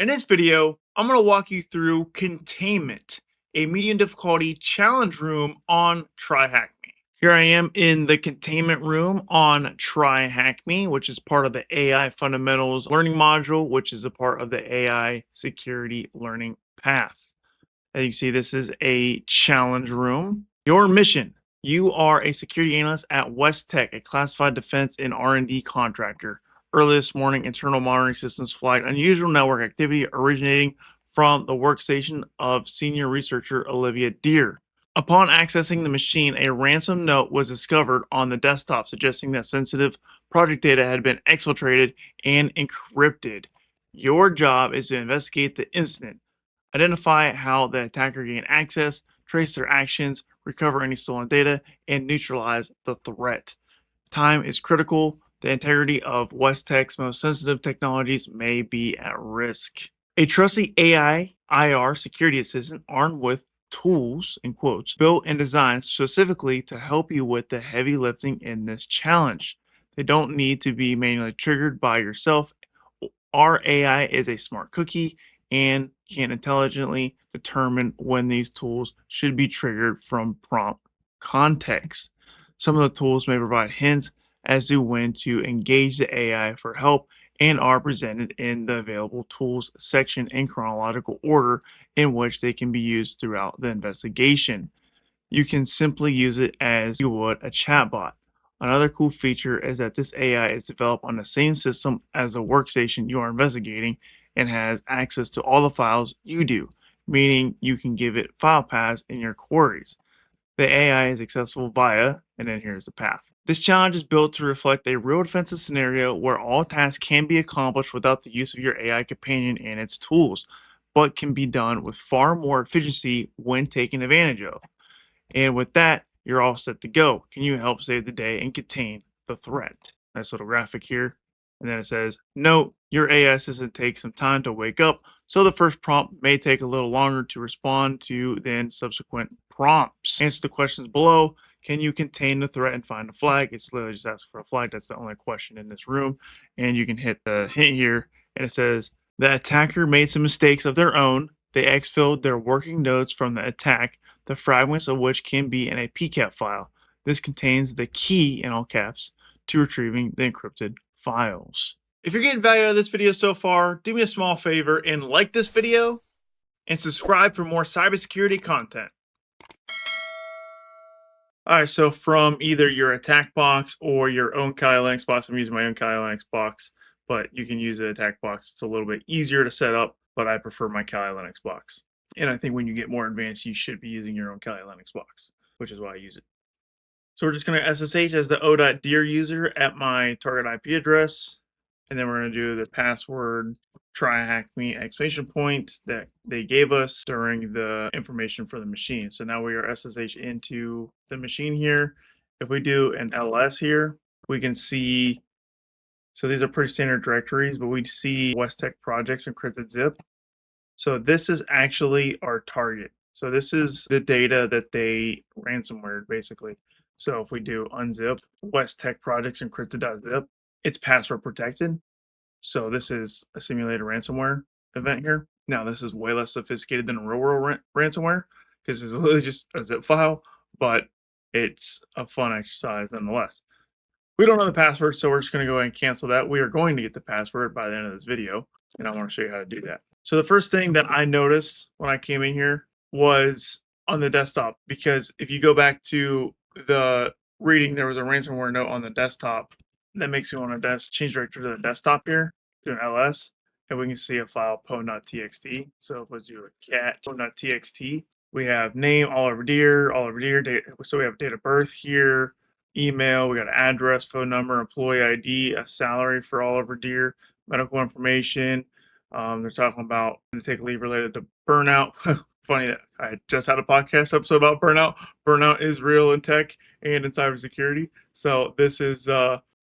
In this video, I'm going to walk you through ContAInment, a medium difficulty challenge room on TryHackMe. Here I am in the containment room on TryHackMe, which is part of the AI Fundamentals Learning Module, which is a part of the AI Security Learning Path. As you can see, this is a challenge room. Your mission: you are a security analyst at West Tech, a classified defense and R&D contractor. Early this morning, internal monitoring systems flagged unusual network activity originating from the workstation of senior researcher Olivia Deere. Upon accessing the machine, a ransom note was discovered on the desktop suggesting that sensitive project data had been exfiltrated and encrypted. Your job is to investigate the incident, identify how the attacker gained access, trace their actions, recover any stolen data, and neutralize the threat. Time is critical. The integrity of West Tech's most sensitive technologies may be at risk. A trusty AI IR security assistant armed with tools, in quotes, built and designed specifically to help you with the heavy lifting in this challenge. They don't need to be manually triggered by yourself. Our AI is a smart cookie and can intelligently determine when these tools should be triggered from prompt context. Some of the tools may provide hints as to when to engage the AI for help and are presented in the available tools section in chronological order in which they can be used throughout the investigation. You can simply use it as you would a chatbot. Another cool feature is that this AI is developed on the same system as the workstation you are investigating and has access to all the files you do, meaning you can give it file paths in your queries. The AI is accessible via, and then here's the path. This challenge is built to reflect a real defensive scenario where all tasks can be accomplished without the use of your AI companion and its tools, but can be done with far more efficiency when taken advantage of. And with that, you're all set to go. Can you help save the day and contain the threat? Nice little graphic here. And then it says, note, your AI assistant takes some time to wake up, so the first prompt may take a little longer to respond to than subsequent prompts. Answer the questions below. Can you contain the threat and find a flag? It's literally just asking for a flag. That's the only question in this room. And you can hit the hint here, and it says, the attacker made some mistakes of their own. They exfilled their working notes from the attack, the fragments of which can be in a PCAP file. This contains the key, in all caps, to retrieving the encrypted files. If you're getting value out of this video so far, do me a small favor and like this video and subscribe for more cybersecurity content. All right, so from either your attack box or your own Kali Linux box, I'm using my own Kali Linux box, but you can use an attack box. It's a little bit easier to set up, but I prefer my Kali Linux box. And I think when you get more advanced, you should be using your own Kali Linux box, which is why I use it. So we're just going to SSH as the o.dear user at my target IP address. And then we're going to do the password TryHackMe exclamation point that they gave us during the information for the machine. So now we are SSH into the machine here. If we do an ls here, we can see, so these are pretty standard directories, but we see West Tech projects encrypted zip. So this is actually our target. So this is the data that they ransomware basically. So if we do unzip West Tech projects encrypted.zip, it's password protected. So this is a simulated ransomware event here. Now this is way less sophisticated than a real world ransomware because it's literally just a zip file, but it's a fun exercise nonetheless. We don't know the password, so we're just going to go ahead and cancel that. We are going to get the password by the end of this video, and I want to show you how to do that. So the first thing that I noticed when I came in here was on the desktop, because if you go back to the reading, there was a ransomware note on the desktop that makes you want to change directory to the desktop here, do an ls, and we can see a file pwned.txt. So if we do a cat pwned.txt, we have name Oliver Deere, date, so we have date of birth here, email, we got an address, phone number, employee ID, a salary for Oliver Deere, medical information. They're talking about to take leave related to burnout. Funny that I just had a podcast episode about burnout. Burnout is real in tech and in cybersecurity. So this is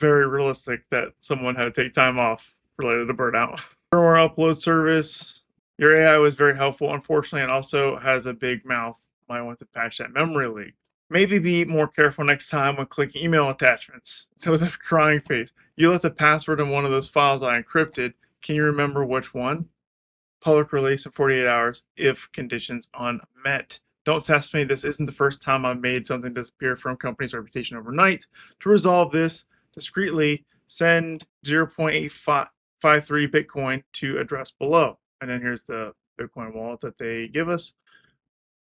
very realistic that someone had to take time off related to burnout. Firmware upload service. Your AI was very helpful. Unfortunately, it also has a big mouth. Might want to patch that memory leak. Maybe be more careful next time when clicking email attachments. So with a crying face, you left the password in one of those files I encrypted. Can you remember which one? public release in 48 hours if conditions unmet. Don't test me. This isn't the first time I've made something disappear from company's reputation overnight. To resolve this discreetly, send 0.853 Bitcoin to address below. And then here's the Bitcoin wallet that they give us.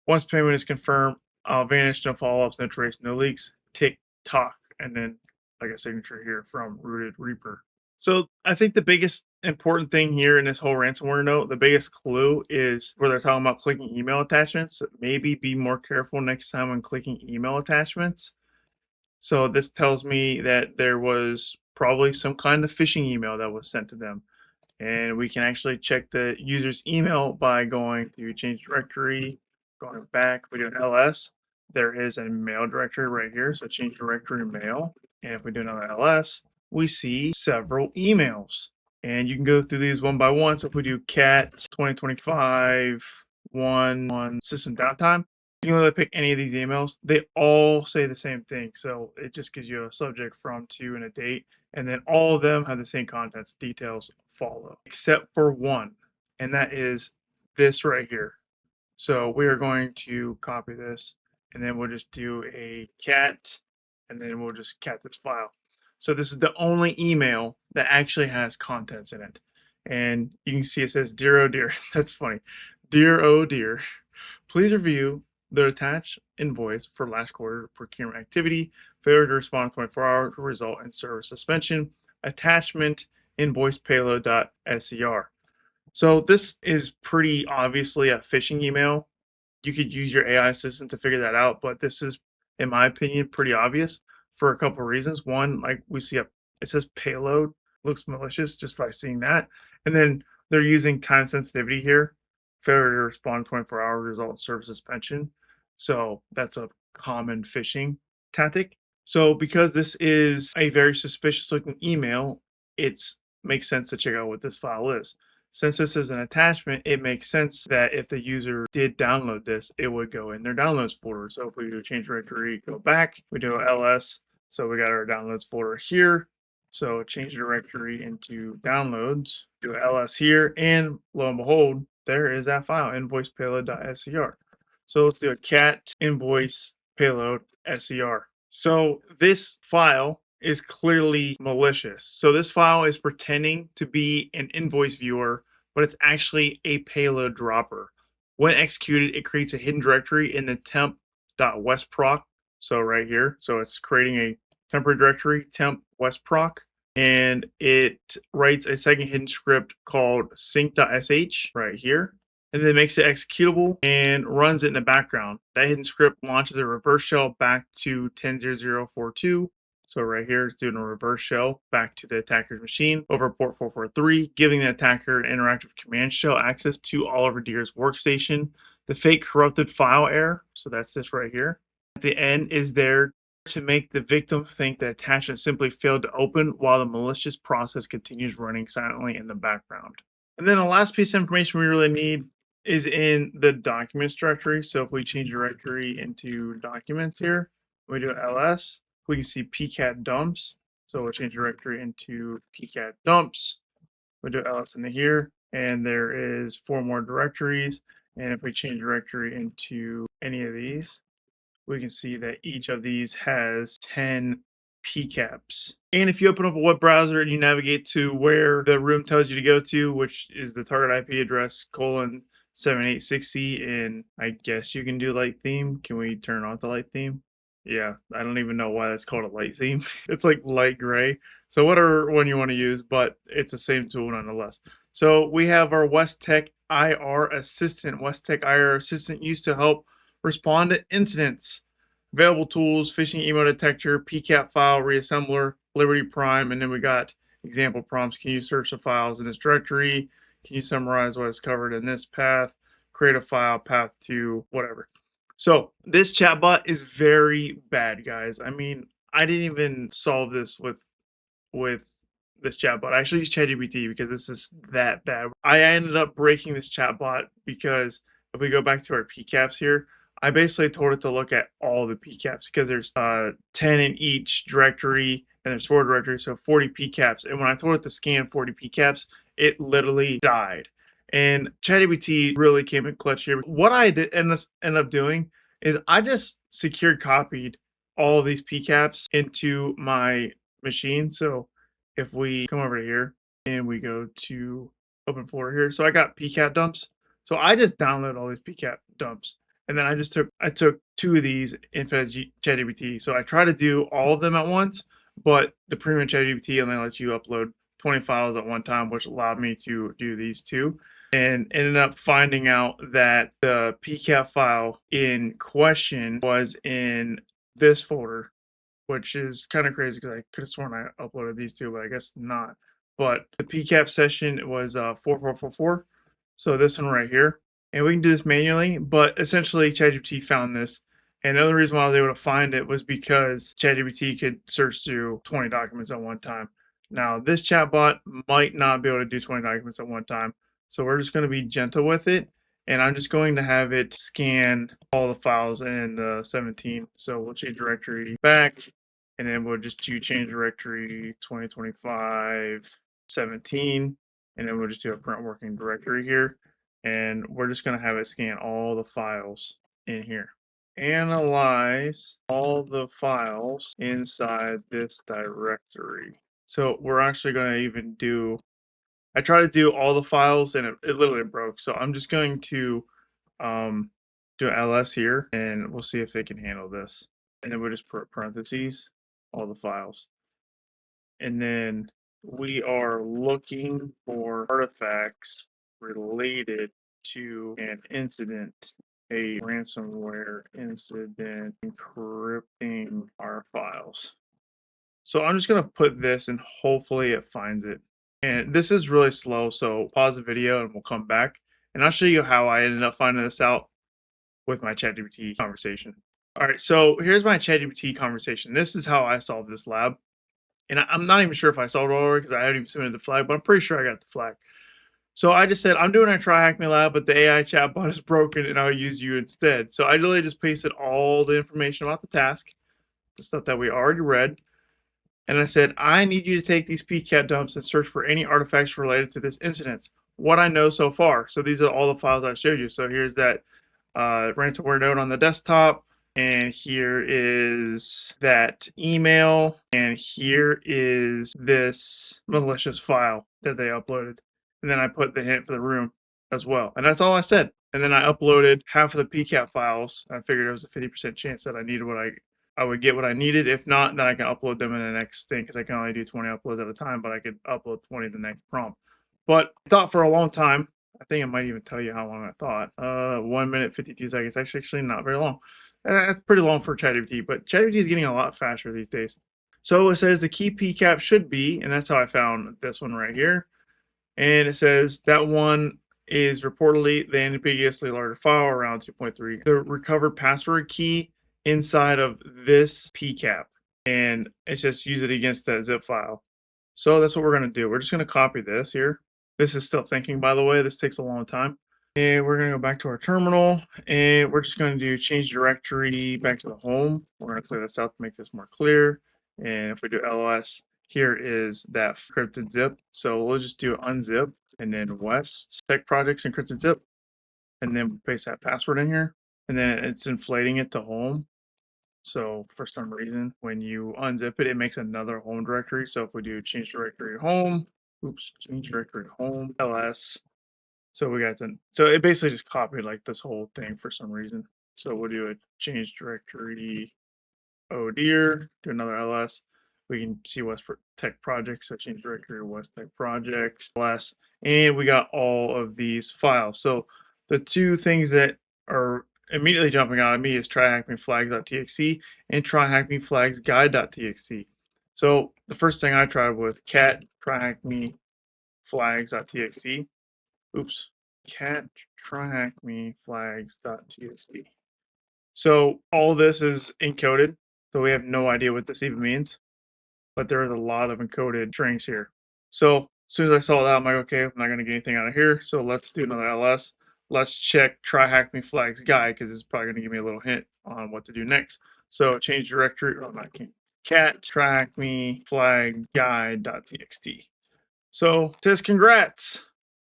Once payment is confirmed, I'll vanish, no follow-ups, no trace, no leaks, tick tock, and then like a signature here from Rooted Reaper. So I think the biggest important thing here in this whole ransomware note, the biggest clue is where they're talking about clicking email attachments. Maybe be more careful next time when clicking email attachments. So this tells me that there was probably some kind of phishing email that was sent to them. And we can actually check the user's email by going to change directory, going back, we do an ls. There is a mail directory right here. So change directory mail. And if we do another ls, we see several emails. And you can go through these one by one. So if we do cat 2025 1 system downtime, you can literally pick any of these emails. They all say the same thing. So it just gives you a subject, from, to, and a date. And then all of them have the same contents. Details follow, except for one, and that is this right here. So we are going to copy this, and then we'll just do a cat, and then we'll just cat this file. So this is the only email that actually has contents in it. And you can see it says, "Dear oh dear." That's funny. "Dear oh dear, please review the attached invoice for last quarter procurement activity. Failure to respond in 24 hours will result in service suspension. Attachment invoice payload.scr." So this is pretty obviously a phishing email. You could use your AI assistant to figure that out, but this is, in my opinion, pretty obvious for a couple of reasons. One, like we see it says payload, looks malicious just by seeing that. And then they're using time sensitivity here. Failure to respond in 24 hours result in service suspension. So that's a common phishing tactic. So because this is a very suspicious looking email, it's makes sense to check out what this file is. Since this is an attachment, it makes sense that if the user did download this, it would go in their downloads folder. So if we do change directory, go back, we do ls. So we got our downloads folder here. So change directory into downloads, do ls here, and lo and behold, there is that file, invoice payload.scr. So let's do a cat invoice payload scr. So this file is clearly malicious. So this file is pretending to be an invoice viewer, but it's actually a payload dropper. When executed, it creates a hidden directory in the temp.westproc. So right here, so it's creating a temporary directory, temp westproc, and it writes a second hidden script called sync.sh right here, and then makes it executable and runs it in the background. That hidden script launches a reverse shell back to 10.0.0.42. So right here, it's doing a reverse shell back to the attacker's machine over port 443, giving the attacker an interactive command shell access to Oliver Deer's workstation. The fake corrupted file error, so that's this right here, at the end is there to make the victim think the attachment simply failed to open while the malicious process continues running silently in the background. And then the last piece of information we really need is in the documents directory. So if we change directory into documents here, we do ls, we can see pcat dumps. So we'll change directory into pcat dumps. We do ls into here, and there is 4 more directories. And if we change directory into any of these, we can see that each of these has 10 PCAPs. And if you open up a web browser and you navigate to where the room tells you to go to, which is the target IP address :7860, and I guess you can do light theme. Can we turn off the light theme? Yeah, I don't even know why that's called a light theme. It's like light gray. So whatever one you want to use, but it's the same tool nonetheless. So we have our West Tech IR Assistant. West Tech IR Assistant used to help respond to incidents. Available tools: phishing email detector, PCAP file reassembler, Liberty Prime, and then we got example prompts. Can you search the files in this directory? Can you summarize what is covered in this path? Create a file path to whatever. So this chatbot is very bad, guys. I mean, I didn't even solve this with this chatbot. I actually use ChatGPT because this is that bad. I ended up breaking this chatbot because if we go back to our PCAPs here, I basically told it to look at all the PCAPs because there's 10 in each directory and there's 4 directories, so 40 PCAPs. And when I told it to scan 40 PCAPs, it literally died. And ChatGPT really came in clutch here. What I did end up doing is I just secure copied all of these PCAPs into my machine. So if we come over here and we go to open folder here, so I got PCAP dumps. So I just downloaded all these PCAP dumps, and then I took two of these and fed ChatGPT. So I try to do all of them at once, but the premium ChatGPT only lets you upload 20 files at one time, which allowed me to do these two, and ended up finding out that the PCAP file in question was in this folder, which is kind of crazy because I could have sworn I uploaded these two, but I guess not. But the PCAP session was 4444. So this one right here. And we can do this manually, but essentially ChatGPT found this. And the other reason why I was able to find it was because ChatGPT could search through 20 documents at one time. Now, this chatbot might not be able to do 20 documents at one time. So we're just going to be gentle with it. And I'm just going to have it scan all the files in the 17. So we'll change directory back, and then we'll just do change directory 2025 17, and then we'll just do a current working directory here, and we're just going to have it scan all the files in here, analyze all the files inside this directory. So we're actually going to even do, I try to do all the files and it literally broke, so I'm just going to do ls here, and we'll see if it can handle this. And then we'll just put parentheses all the files, and then we are looking for artifacts related to an incident, a ransomware incident encrypting our files. So I'm just going to put this and hopefully it finds it. And this is really slow, so pause the video and we'll come back and I'll show you how I ended up finding this out with my ChatGPT conversation. All right, so here's my ChatGPT conversation. This is how I solved this lab. And I'm not even sure if I solved it already because I haven't even submitted the flag, but I'm pretty sure I got the flag. So I just said, I'm doing a TryHackMe lab, but the AI chatbot is broken and I'll use you instead. So I literally just pasted all the information about the task, the stuff that we already read. And I said, I need you to take these PCAP dumps and search for any artifacts related to this incident. What I know so far. So these are all the files I showed you. So here's that ransomware note on the desktop. And here is that email. And here is this malicious file that they uploaded. And then I put the hint for the room as well. And that's all I said. And then I uploaded half of the PCAP files. I figured there was a 50% chance that I needed what I would get what I needed. If not, then I can upload them in the next thing because I can only do 20 uploads at a time, but I could upload 20 to the next prompt. But I thought for a long time. I think it might even tell you how long I thought. 1 minute, 52 seconds. That's actually not very long. That's pretty long for ChatGPT, but ChatGPT is getting a lot faster these days. So it says the key PCAP should be, and that's how I found this one right here. And it says that one is reportedly the ambiguously larger file around 2.3. The recovered password key inside of this PCAP, and it's just use it against that zip file. So that's what we're going to do. We're just going to copy this here. This is still thinking, by the way. This takes a long time. And we're going to go back to our terminal, and we're just going to do change directory back to the home. We're going to clear this out to make this more clear. And if we do ls, here is that encrypted zip. So we'll just do unzip and then west tech projects encrypted zip, and then paste that password in here. And then it's inflating it to home. So for some reason, when you unzip it, it makes another home directory. So if we do change directory home, change directory home, ls. So we got to, so it basically just copied like this whole thing for some reason. So we'll do a change directory, oh dear, do another ls. We can see West Tech projects, so change directory West Tech projects, ls, and we got all of these files. So the two things that are immediately jumping out at me is tryhackmeflags.txt and tryhackmeflagsguide.txt. So the first thing I tried was cat tryhackmeflags.txt. Oops, cat tryhackmeflags.txt. So all this is encoded, so we have no idea what this even means, but there is a lot of encoded strings here. So as soon as I saw that, I'm like, okay, I'm not going to get anything out of here. So let's do another ls. Let's check tryhackmeflags guide because it's probably going to give me a little hint on what to do next. So change directory, oh, not cat tryhackmeflag guide.txt. So it says congrats.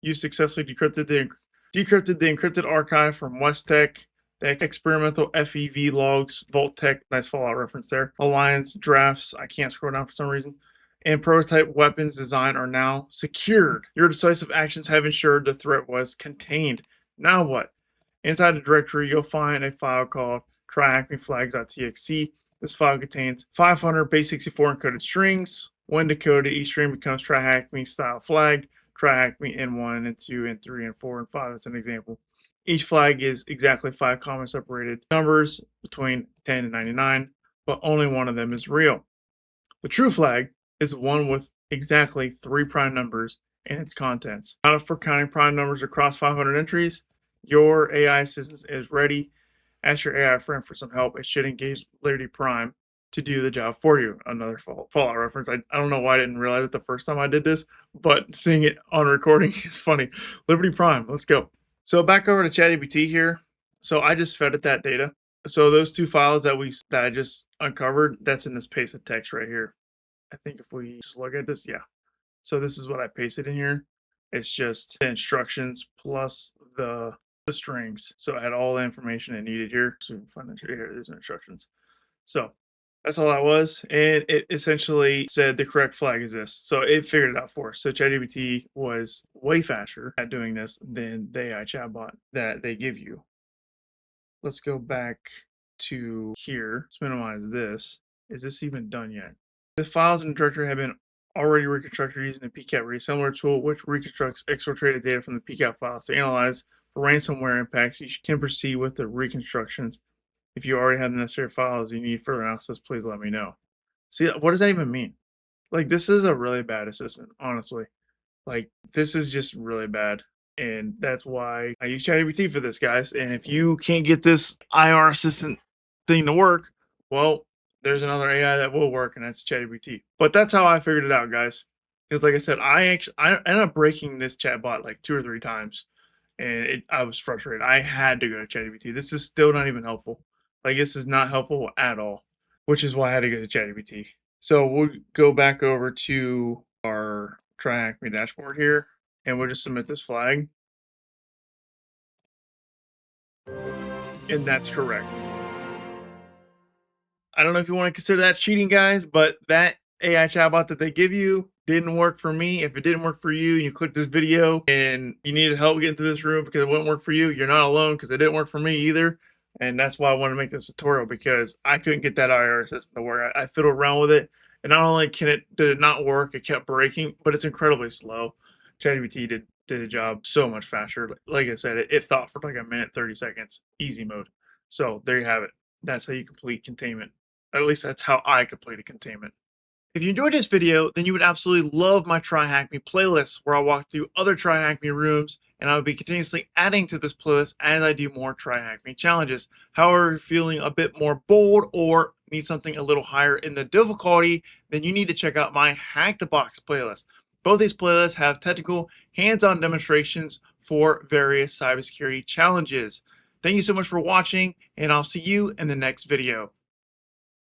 You successfully decrypted the encrypted archive from WestTech, the experimental FEV logs, Vault-Tec, nice Fallout reference there, Alliance drafts, I can't scroll down for some reason, and prototype weapons design are now secured. Your decisive actions have ensured the threat was contained. Now what? Inside the directory, you'll find a file called tryhackmeflags.txt. This file contains 500 base64 encoded strings. When decoded, each string becomes tryhackme style flag. TryHackMe N1, N2, N3, N4, N5 as an example. Each flag is exactly 5 comma separated numbers between 10 and 99, but only one of them is real. The true flag is one with exactly 3 prime numbers and its contents. Not for counting prime numbers across 500 entries. Your AI assistant is ready. Ask your AI friend for some help. It should engage Liberty Prime to do the job for you. Another Fallout reference. I don't know why I didn't realize it the first time I did this, but seeing it on recording is funny. Liberty Prime, let's go. So back over to ChatGPT here. So I just fed it that data. So those 2 files that I just uncovered, that's in this pasted text right here. I think if we just look at this, yeah. So this is what I pasted in here. It's just the instructions plus the strings. So I had all the information I needed here. So you can find it here. There's instructions. So that's all that was. And it essentially said the correct flag is this. So it figured it out for us. So ChatGPT was way faster at doing this than the AI chatbot that they give you. Let's go back to here. Let's minimize this. Is this even done yet? The files in the directory have been already reconstructed using the PCAP reassembler tool, which reconstructs exfiltrated data from the PCAP files to analyze for ransomware impacts. You can proceed with the reconstructions. If you already have the necessary files you need further analysis, please let me know. See, what does that even mean? Like, this is a really bad assistant, honestly. Like, this is just really bad. And that's why I use ChatGPT for this, guys. And if you can't get this IR assistant thing to work, well, there's another AI that will work, and that's ChatGPT. But that's how I figured it out, guys. Because, like I said, I ended up breaking this chatbot like 2 or 3 times, and I was frustrated. I had to go to ChatGPT. This is still not even helpful. Like, this is not helpful at all, which is why I had to go to ChatGPT. So we'll go back over to our TryHackMe dashboard here, and we'll just submit this flag. And that's correct. I don't know if you want to consider that cheating, guys, but that AI chatbot that they give you didn't work for me. If it didn't work for you and you clicked this video and you needed help getting through this room because it wouldn't work for you, you're not alone because it didn't work for me either. And that's why I wanted to make this tutorial, because I couldn't get that IR system to work. I fiddled around with it, and not only did it not work, it kept breaking, but it's incredibly slow. ChatGPT did the job so much faster. Like I said, it thought for like a minute, 30 seconds, easy mode. So there you have it. That's how you complete containment. At least that's how I completed containment. If you enjoyed this video, then you would absolutely love my TryHackMe playlist, where I'll walk through other TryHackMe rooms, and I'll be continuously adding to this playlist as I do more TryHackMe challenges. However, if you're feeling a bit more bold or need something a little higher in the difficulty, then you need to check out my Hack the Box playlist. Both these playlists have technical, hands-on demonstrations for various cybersecurity challenges. Thank you so much for watching, and I'll see you in the next video.